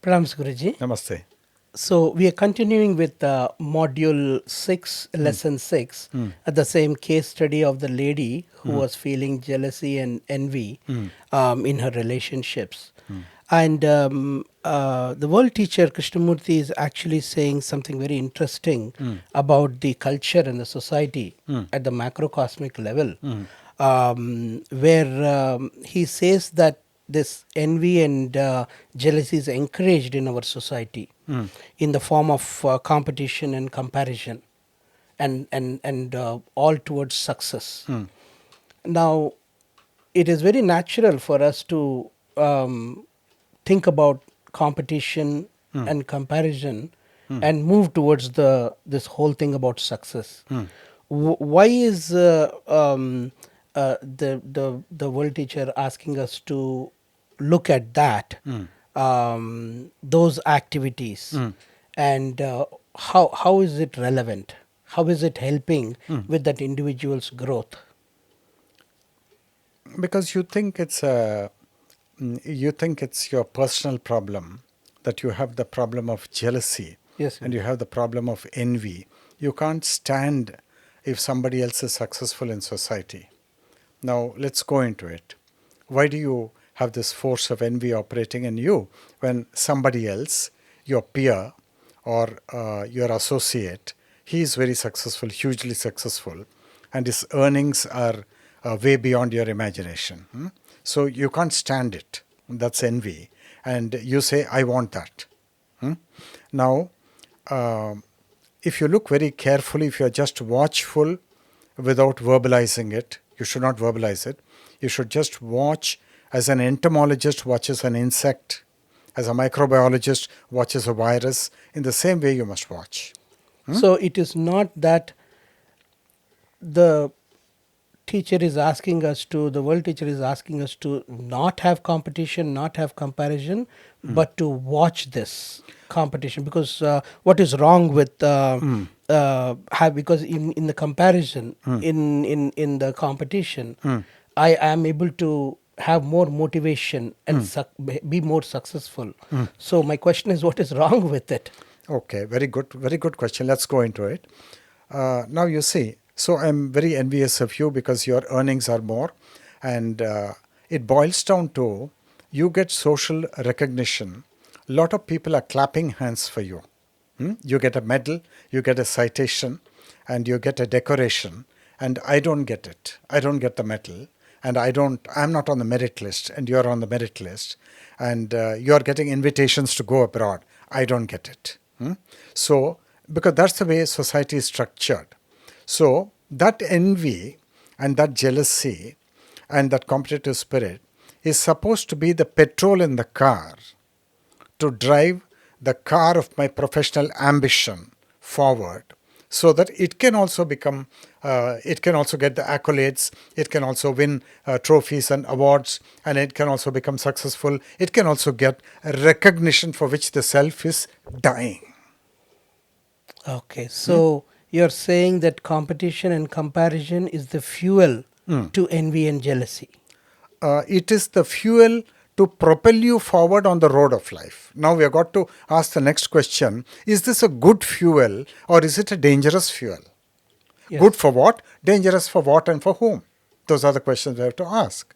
Pranams Guruji. Namaste. So we are continuing with module 6, lesson 6, at the same case study of the lady who was feeling jealousy and envy in her relationships. And the world teacher Krishnamurti is actually saying something very interesting about the culture and the society at the macrocosmic level, where he says that this envy and jealousy is encouraged in our society in the form of competition and comparison and all towards success. Now, it is very natural for us to think about competition and comparison and move towards this whole thing about success. Why is the world teacher asking us to look at that, those activities, and how is it relevant? How is it helping with that individual's growth? Because you think it's your personal problem, that you have the problem of jealousy, Yes, sir. and you have the problem of envy. You can't stand if somebody else is successful in society. Now let's go into it. Why do you have this force of envy operating in you when somebody else, your peer or your associate, he is very successful, hugely successful, and his earnings are way beyond your imagination? So you can't stand it. That's envy. And you say, I want that. Now, if you look very carefully, if you're just watchful without verbalizing it, you should not verbalize it. You should just watch as an entomologist watches an insect, as a microbiologist watches a virus. In the same way, you must watch. So it is not that the teacher is asking us to, the world teacher is asking us to not have competition, not have comparison, but to watch this competition. Because what is wrong with because in the comparison, in the competition, I am able to have more motivation and be more successful. So my question is, what is wrong with it? Okay, very good question. Let's go into it. Now you see, so I'm very envious of you because your earnings are more, and it boils down to you get social recognition. A lot of people are clapping hands for you. You get a medal, you get a citation, and you get a decoration, and I don't get it. I don't get the medal, and I'm not on the merit list, and you're on the merit list, and you're getting invitations to go abroad. I don't get it. So, because that's the way society is structured. So, that envy and that jealousy and that competitive spirit is supposed to be the petrol in the car to drive the car of my professional ambition forward, so that it can also become, it can also get the accolades, it can also win trophies and awards, and it can also become successful. It can also get recognition for which the self is dying. Okay, so you're saying that competition and comparison is the fuel to envy and jealousy. It is the fuel to propel you forward on the road of life. Now we have got to ask the next question: is this a good fuel or is it a dangerous fuel? Yes. Good for what? Dangerous for what and for whom? Those are the questions we have to ask.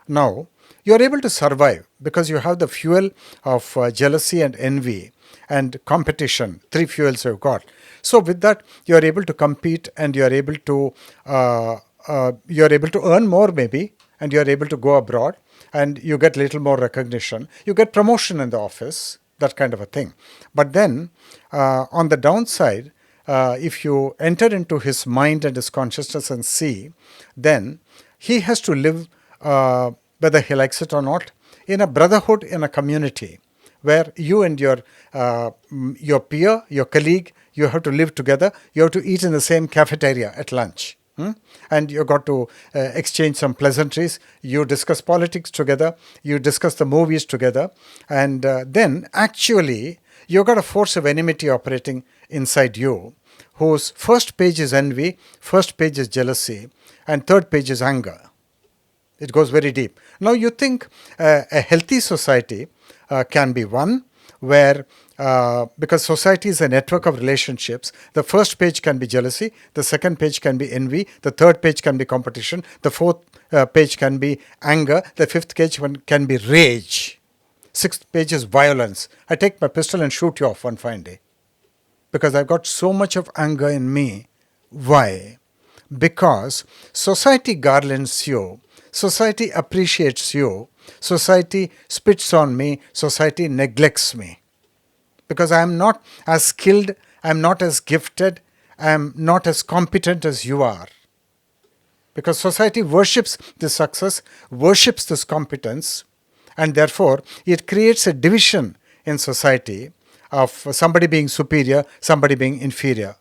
Now, you are able to survive because you have the fuel of jealousy and envy and competition. 3 fuels you've got. So with that, you are able to compete, and you are able to earn more maybe, and you are able to go abroad, and you get little more recognition. You get promotion in the office, that kind of a thing. But then, on the downside, if you enter into his mind and his consciousness and see, then he has to live, whether he likes it or not, in a brotherhood, in a community, where you and your peer, your colleague, you have to live together. You have to eat in the same cafeteria at lunch. And you got to exchange some pleasantries. You discuss politics together. You discuss the movies together. And then actually, you've got a force of enmity operating inside you, whose first page is envy, first page is jealousy, and third page is anger. It goes very deep. Now you think a healthy society can be one where, because society is a network of relationships, the first page can be jealousy, the second page can be envy, the third page can be competition, the fourth page can be anger, the fifth page can be rage, sixth page is violence. I take my pistol and shoot you off one fine day because I've got so much of anger in me. Why? Because society garlands you, society appreciates you, society spits on me, society neglects me. Because I am not as skilled, I am not as gifted, I am not as competent as you are. Because society worships this success, worships this competence, and therefore it creates a division in society of somebody being superior, somebody being inferior.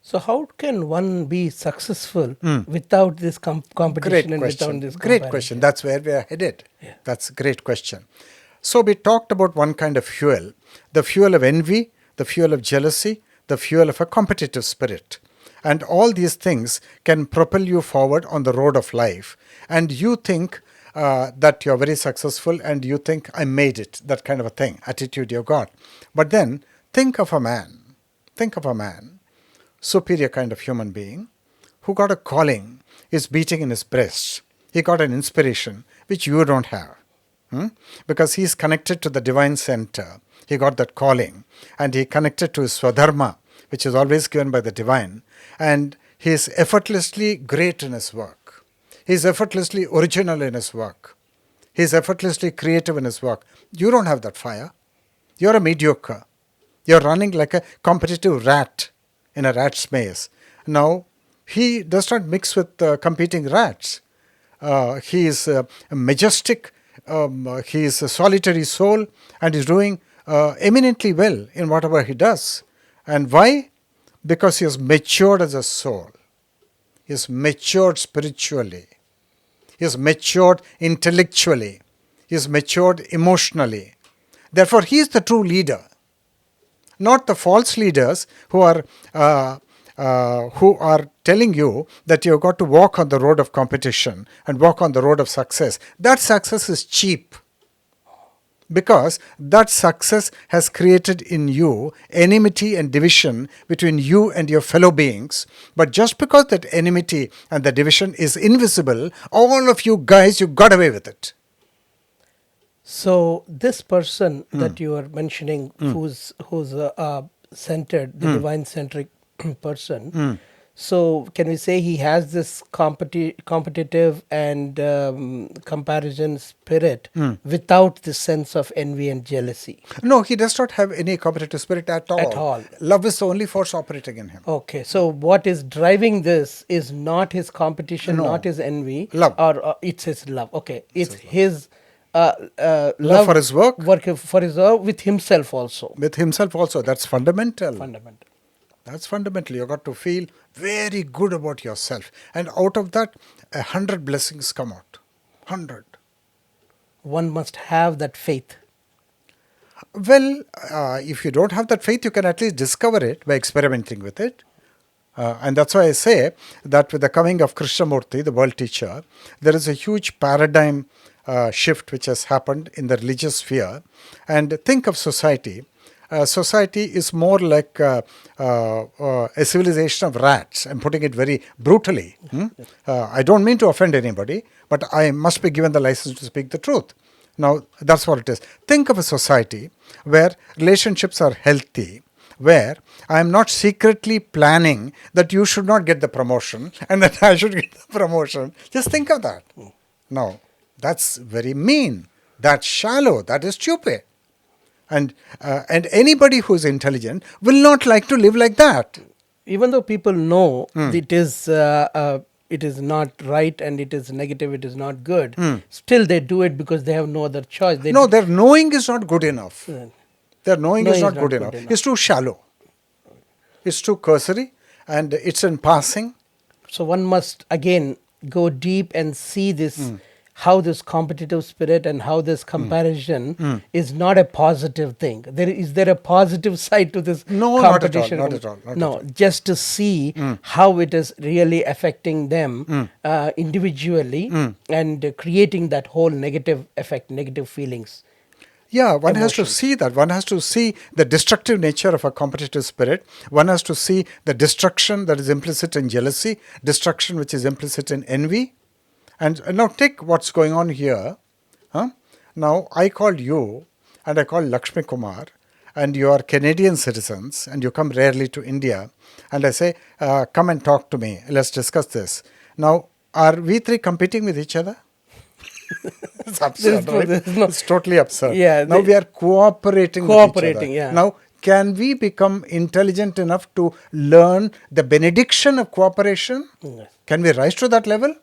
So how can one be successful without this competition Great and question. without this Great comparison? question. That's where we are headed. Yeah. That's a great question. So we talked about one kind of fuel, the fuel of envy, the fuel of jealousy, the fuel of a competitive spirit. And all these things can propel you forward on the road of life. And you think that you're very successful and you think, I made it, that kind of a thing, attitude you've got. But then think of a man, superior kind of human being, who got a calling, is beating in his breast. He got an inspiration which you don't have. Because he is connected to the divine center. He got that calling. And he connected to his swadharma, which is always given by the divine. And he is effortlessly great in his work. He is effortlessly original in his work. He is effortlessly creative in his work. You don't have that fire. You're a mediocre. You're running like a competitive rat in a rat's maze. Now, he does not mix with competing rats. He is a majestic, he is a solitary soul, and is doing eminently well in whatever he does. And why? Because he has matured as a soul. He has matured spiritually. He has matured intellectually. He has matured emotionally. Therefore, he is the true leader. Not the false leaders who are telling you that you've got to walk on the road of competition and walk on the road of success. That success is cheap. Because that success has created in you enmity and division between you and your fellow beings. But just because that enmity and the division is invisible, all of you guys, you got away with it. So this person that you are mentioning, who's centered, the divine centric person. So can we say he has this competitive and comparison spirit without the sense of envy and jealousy? No, he does not have any competitive spirit at all. At all. Love is the only force operating in him. Okay, so what is driving this is not his competition, No. not his envy, Love. or it's his love. Okay, it's his Love for his work. For his work with himself also. With himself also. That's fundamental. Fundamental. That's fundamental. You've got to feel very good about yourself. And out of that, 100 blessings come out. 100. One must have that faith. Well, if you don't have that faith, you can at least discover it by experimenting with it. And that's why I say that with the coming of Krishnamurti, the world teacher, there is a huge paradigm shift which has happened in the religious sphere. And think of society. Society is more like a civilization of rats. I'm putting it very brutally. I don't mean to offend anybody, but I must be given the license to speak the truth. Now, that's what it is. Think of a society where relationships are healthy, where I am not secretly planning that you should not get the promotion and that I should get the promotion. Just think of that. No, that's very mean. That's shallow. That is stupid. And anybody who is intelligent will not like to live like that. Even though people know it is not right and it is negative, it is not good, still they do it because they have no other choice. No, their knowing is not good enough. Their knowing is not good enough. It's too shallow. It's too cursory and it's in passing. So one must again go deep and see this, how this competitive spirit and how this comparison is not a positive thing. Is there a positive side to this competition? Not at all. No, just to see how it is really affecting them individually and creating that whole negative effect, negative feelings. Yeah, one has to emotions. see that. One has to see the destructive nature of a competitive spirit. One has to see the destruction that is implicit in jealousy, destruction which is implicit in envy. And now take what's going on here. Huh? Now, I call you and I call Lakshmi Kumar, and you are Canadian citizens and you come rarely to India, and I say, come and talk to me. Let's discuss this. Now, are we three competing with each other? It's absurd, right? It's totally absurd. Yeah, now we are cooperating with each other. yeah. Now, can we become intelligent enough to learn the benediction of cooperation? Yes. Can we rise to that level?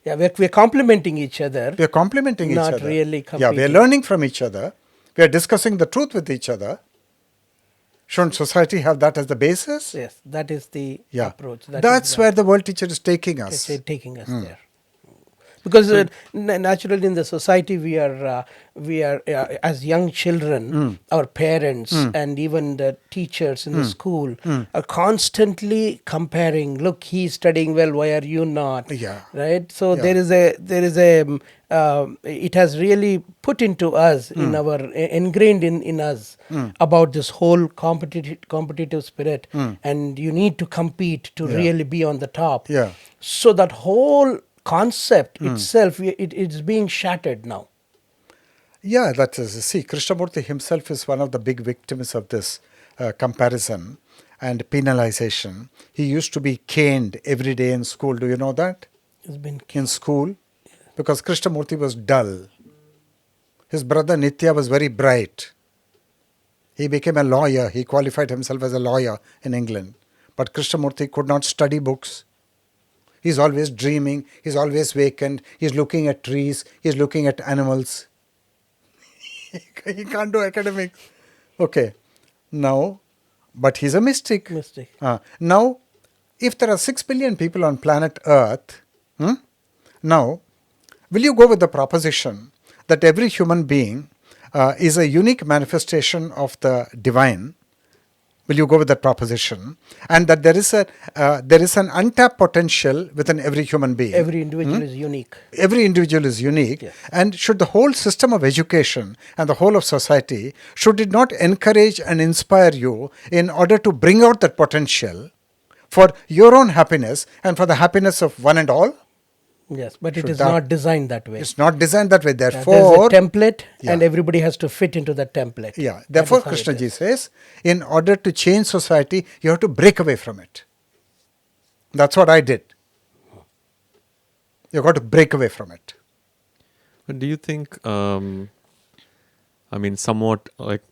Yeah, we're complementing each other. We are complementing each Not other. really Yeah, we are competing. learning from each other. We are discussing the truth with each other. Shouldn't society have that as the basis? Yes, that is the Yeah. approach. That's where the world teacher is taking us. taking us there. Because naturally in the society we are as young children, our parents and even the teachers in the school are constantly comparing. Look, he's studying well. Why are you not? Yeah. Right. So Yeah. there is a it has really put into us in our ingrained in us about this whole competitive spirit, and you need to compete to really be on the top. Yeah. So that whole concept itself, it's being shattered now. Yeah, that is. See, Krishnamurti himself is one of the big victims of this comparison and penalization. He used to be caned every day in school. Do you know that? It's been In school? Because Krishnamurti was dull. His brother Nitya was very bright. He became a lawyer. He qualified himself as a lawyer in England. But Krishnamurti could not study books. He's always dreaming. He's always vacant. He's looking at trees. He's looking at animals. He can't do academics. Okay. Now, but he's a mystic. Now, if there are 6 billion people on planet Earth, now, will you go with the proposition that every human being is a unique manifestation of the divine? Will you go with that proposition? And that there is an untapped potential within every human being. Every individual is unique. Every individual is unique. Yes. And should the whole system of education and the whole of society, should it not encourage and inspire you in order to bring out that potential for your own happiness and for the happiness of one and all? Yes, but it Should is that- not designed that way. It's not designed that way. There's a Therefore, template, and Yeah. everybody has to fit into that template. yeah. That Therefore, is how it Krishna ji is. says, in order to change society, you have to break away from it. That's what I did. You've got to break away from it. But do you think, somewhat like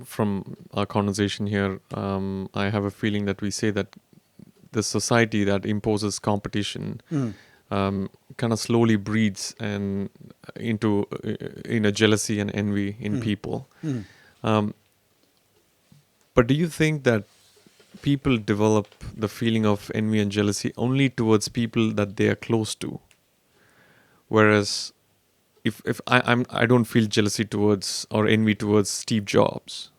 from our conversation here, I have a feeling that we say that the society that imposes competition kind of slowly breeds and into jealousy and envy in people. But do you think that people develop the feeling of envy and jealousy only towards people that they are close to? Whereas if I don't feel jealousy towards or envy towards Steve Jobs.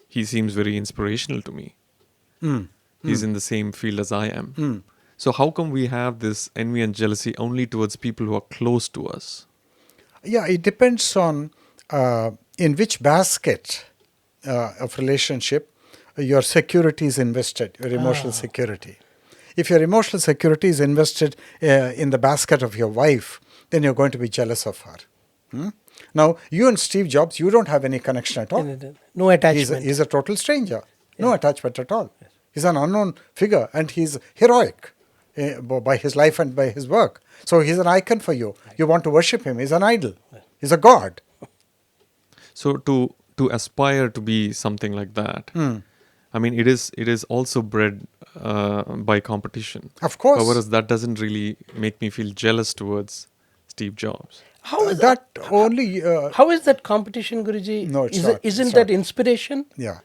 He seems very inspirational to me. He's in the same field as I am. So how come we have this envy and jealousy only towards people who are close to us? Yeah, it depends on in which basket of relationship your security is invested, your emotional security. If your emotional security is invested in the basket of your wife, then you're going to be jealous of her. Now, you and Steve Jobs, you don't have any connection at all. No attachment. He's a total stranger. No attachment at all. He's an unknown figure, and he's heroic by his life and by his work. So he's an icon for you. You want to worship him. He's an idol. He's a god. So to aspire to be something like that, it is also bred by competition. Of course. Whereas that doesn't really make me feel jealous towards Steve Jobs. How is that only... how is that competition, Guruji? No, it's not. Isn't It's that not. inspiration? Yeah,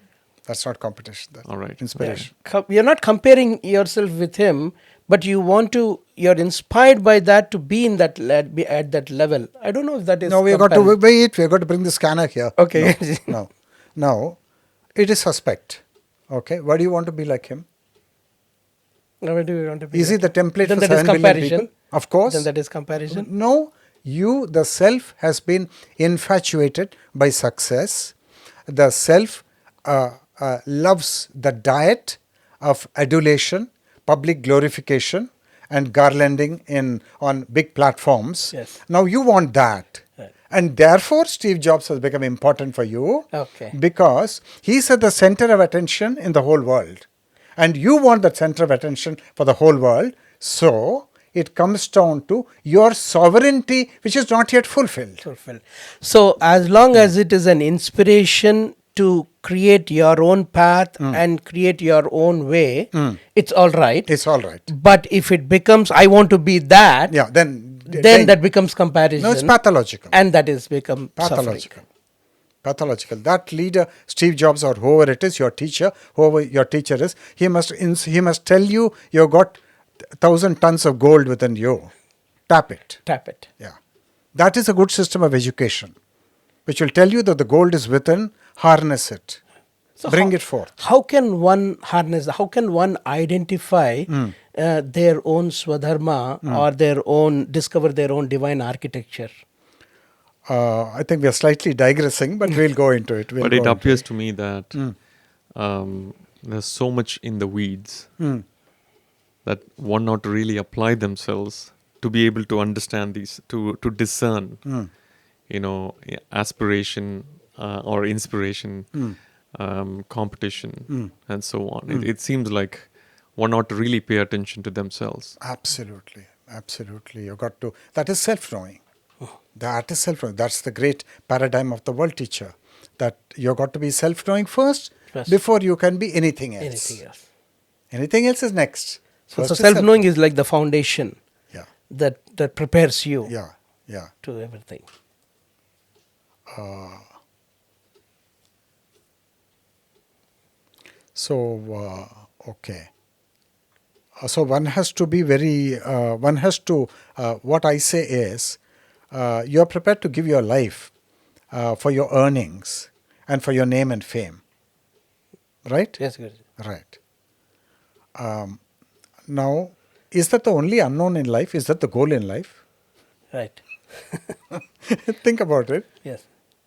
that's not competition. That's All right. inspiration. You're not comparing yourself with him, but you're inspired by that to be in that be at that level. I don't know if that is. No, we've got to wait. We've got to bring the scanner here. Okay. No. Now, it is suspect. Okay, why do you want to be like him? Why do you want to be Is he the template Then for that is 7 billion comparison. people? Of course. Then that is comparison. No, the self has been infatuated by success. The self loves the diet of adulation, public glorification, and garlanding on big platforms. Yes. Now you want that. Right. And therefore, Steve Jobs has become important for you. Okay. Because he's at the center of attention in the whole world. And you want that center of attention for the whole world. So it comes down to your sovereignty, which is not yet fulfilled. So as long as it is an inspiration to create your own path and create your own way, it's all right. It's all right. But if it becomes, I want to be that, Yeah, then that becomes comparison. No, it's pathological. And that is become Pathological. suffering. Pathological. That leader, Steve Jobs or whoever it is, your teacher, whoever your teacher is, he must tell you you've got 1,000 tons of gold within you. Tap it. Tap it. Yeah. That is a good system of education, which will tell you that the gold is within, harness it. So Bring it forth. How can one harness, how can one identify their own swadharma or discover their own divine architecture? I think we are slightly digressing, but we'll go into it. But it appears to me that there's so much in the weeds that one not really apply themselves to be able to understand these, to discern, aspiration or inspiration, competition, and so on. It seems like one ought to really pay attention to themselves. Absolutely. You got to. That is self-knowing. That is self-knowing. That's the great paradigm of the world teacher. That you got to be self-knowing first before you can be anything else. Anything else is next. So self-knowing is like the foundation. Yeah. That prepares you. Yeah. To everything. Okay. So one has to be what I say is, you are prepared to give your life for your earnings and for your name and fame. Right? Yes, Guruji. Right. Now, is that the only unknown in life? Is that the goal in life? Right. Think about it. Yes.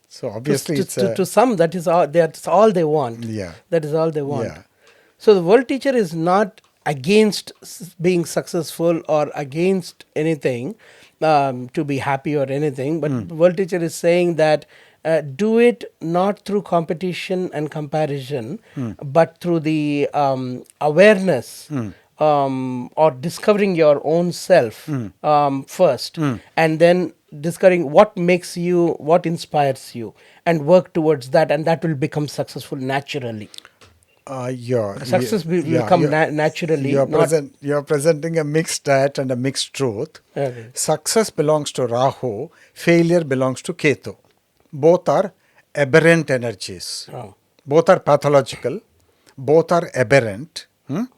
So obviously to some, that's all they want. Yeah. That is all they want. Yeah. So the world teacher is not against being successful or against anything, to be happy or anything, but the world teacher is saying that do it not through competition and comparison, but through the awareness or discovering your own self first, and then discovering what inspires you, and work towards that, and that will become successful naturally. Success will come naturally. You're presenting a mixed diet and a mixed truth. Okay. Success belongs to Rahu, failure belongs to Ketu. Both are aberrant energies. Oh. Both are pathological. Both are aberrant.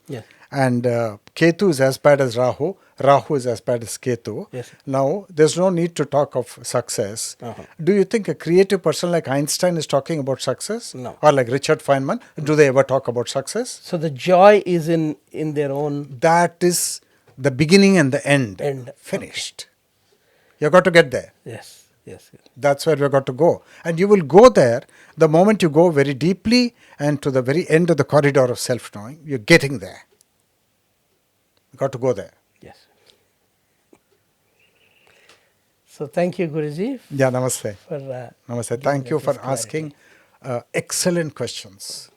Yes. And Ketu is as bad as Rahu. Rahu is as bad as Ketu. Yes. Now, there's no need to talk of success. Do you think a creative person like Einstein is talking about success? No. Or like Richard Feynman? Do they ever talk about success? So the joy is in their own. That is the beginning and the end. Finished. You've got to get there. Yes. That's where we've got to go. And you will go there the moment you go very deeply and to the very end of the corridor of self-knowing. You're getting there. You've got to go there. Yes. So thank you, Guruji. Yeah, namaste. For Namaste. Thank you for asking excellent questions.